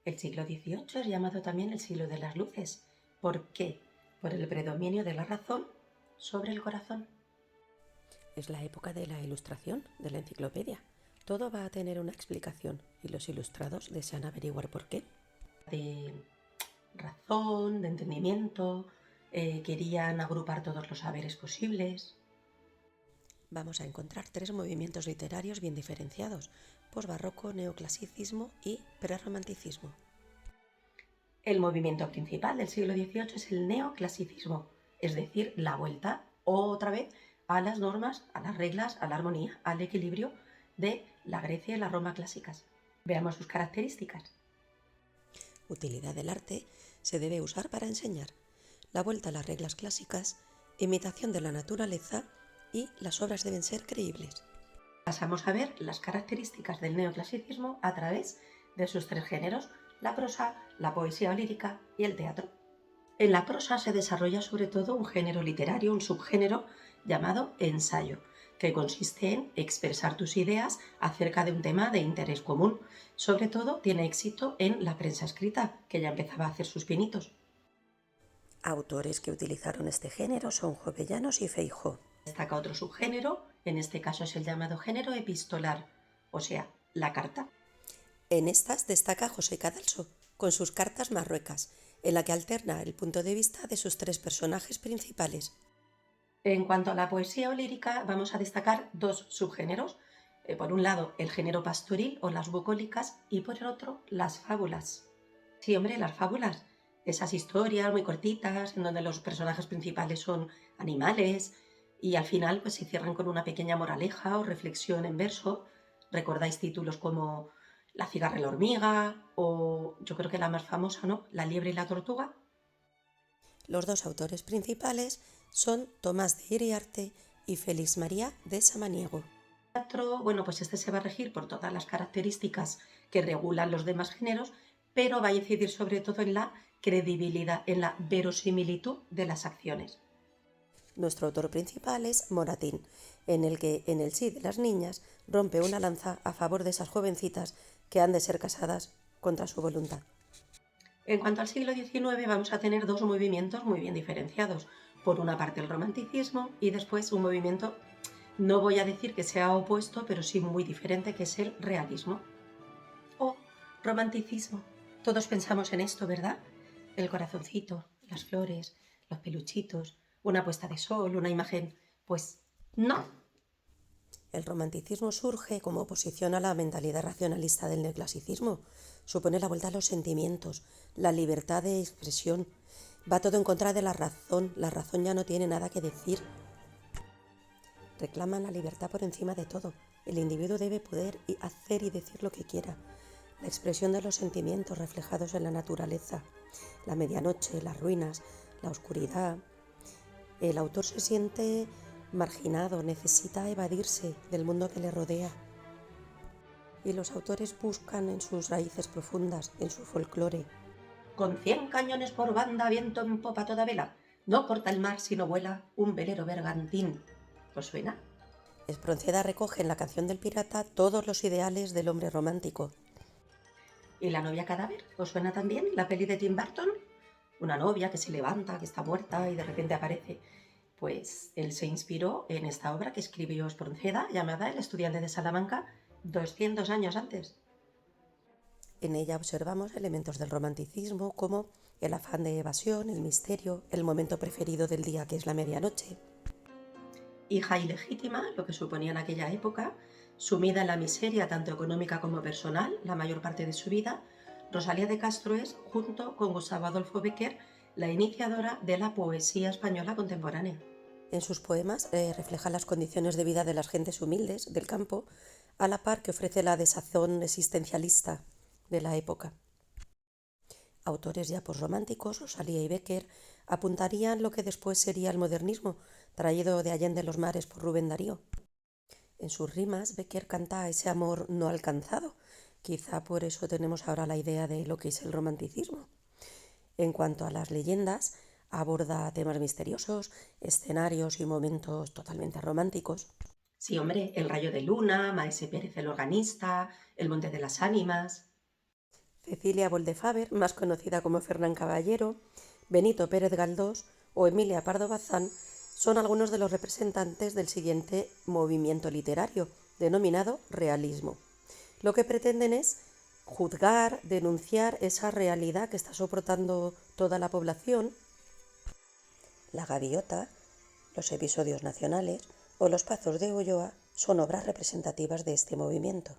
El siglo XVIII es llamado también el siglo de las luces. ¿Por qué? Por el predominio de la razón sobre el corazón. Es la época de la ilustración, de la enciclopedia. Todo va a tener una explicación y los ilustrados desean averiguar por qué. De razón, de entendimiento, querían agrupar todos los saberes posibles. Vamos a encontrar tres movimientos literarios bien diferenciados: posbarroco, neoclasicismo y prerromanticismo. El movimiento principal del siglo XVIII es el neoclasicismo, es decir, la vuelta otra vez a las normas, a las reglas, a la armonía, al equilibrio de la Grecia y la Roma clásicas. Veamos sus características. Utilidad del arte: se debe usar para enseñar. La vuelta a las reglas clásicas, imitación de la naturaleza y las obras deben ser creíbles. Pasamos a ver las características del neoclasicismo a través de sus tres géneros: la prosa, la poesía lírica y el teatro. En la prosa se desarrolla sobre todo un género literario, un subgénero llamado ensayo, que consiste en expresar tus ideas acerca de un tema de interés común. Sobre todo tiene éxito en la prensa escrita, que ya empezaba a hacer sus pinitos. Autores que utilizaron este género son Jovellanos y Feijoo. Destaca otro subgénero, en este caso es el llamado género epistolar, o sea, la carta. En estas destaca José Cadalso, con sus cartas marruecas, en la que alterna el punto de vista de sus tres personajes principales. En cuanto a la poesía o lírica, vamos a destacar dos subgéneros. Por un lado, el género pastoril o las bucólicas y por el otro, las fábulas. Sí, hombre, las fábulas. Esas historias muy cortitas en donde los personajes principales son animales y al final pues se cierran con una pequeña moraleja o reflexión en verso. ¿Recordáis títulos como La cigarra y la hormiga o yo creo que la más famosa, ¿no? La liebre y la tortuga? Los dos autores principales son Tomás de Iriarte y Félix María de Samaniego. Teatro, bueno, pues este se va a regir por todas las características que regulan los demás géneros, pero va a incidir sobre todo en la credibilidad, en la verosimilitud de las acciones. Nuestro autor principal es Moratín, en el que en el sí de las niñas rompe una lanza a favor de esas jovencitas que han de ser casadas contra su voluntad. En cuanto al siglo XIX, vamos a tener dos movimientos muy bien diferenciados. Por una parte el romanticismo y después un movimiento, no voy a decir que sea opuesto, pero sí muy diferente, que es el realismo. O romanticismo. Todos pensamos en esto, ¿verdad? El corazoncito, las flores, los peluchitos, una puesta de sol, una imagen. Pues no. El romanticismo surge como oposición a la mentalidad racionalista del neoclasicismo. Supone la vuelta a los sentimientos, la libertad de expresión. Va todo en contra de la razón ya no tiene nada que decir. Reclaman la libertad por encima de todo. El individuo debe poder hacer y decir lo que quiera. La expresión de los sentimientos reflejados en la naturaleza, la medianoche, las ruinas, la oscuridad. El autor se siente marginado, necesita evadirse del mundo que le rodea. Y los autores buscan en sus raíces profundas, en su folclore. Con 100 cañones por banda, viento en popa toda vela. No corta el mar sino vuela un velero bergantín. ¿Os suena? Espronceda recoge en la canción del pirata todos los ideales del hombre romántico. ¿Y la novia cadáver? ¿Os suena también la peli de Tim Burton? Una novia que se levanta, que está muerta y de repente aparece. Pues él se inspiró en esta obra que escribió Espronceda, llamada El estudiante de Salamanca, 200 años antes. En ella observamos elementos del romanticismo como el afán de evasión, el misterio, el momento preferido del día que es la medianoche. Hija ilegítima, lo que suponía en aquella época, sumida en la miseria tanto económica como personal la mayor parte de su vida, Rosalía de Castro es, junto con Gustavo Adolfo Bécquer, la iniciadora de la poesía española contemporánea. En sus poemas refleja las condiciones de vida de las gentes humildes del campo, a la par que ofrece la desazón existencialista de la época. Autores ya posrománticos, Rosalía y Bécquer, apuntarían lo que después sería el modernismo, traído de Allende los mares por Rubén Darío. En sus rimas, Bécquer canta ese amor no alcanzado. Quizá por eso tenemos ahora la idea de lo que es el romanticismo. En cuanto a las leyendas, aborda temas misteriosos, escenarios y momentos totalmente románticos. Sí, hombre, El rayo de luna, Maese Pérez el organista, El monte de las ánimas. Cecilia Boldefaber, más conocida como Fernán Caballero, Benito Pérez Galdós o Emilia Pardo Bazán son algunos de los representantes del siguiente movimiento literario, denominado realismo. Lo que pretenden es juzgar, denunciar esa realidad que está soportando toda la población. La Gaviota, los episodios nacionales o los Pazos de Ulloa son obras representativas de este movimiento.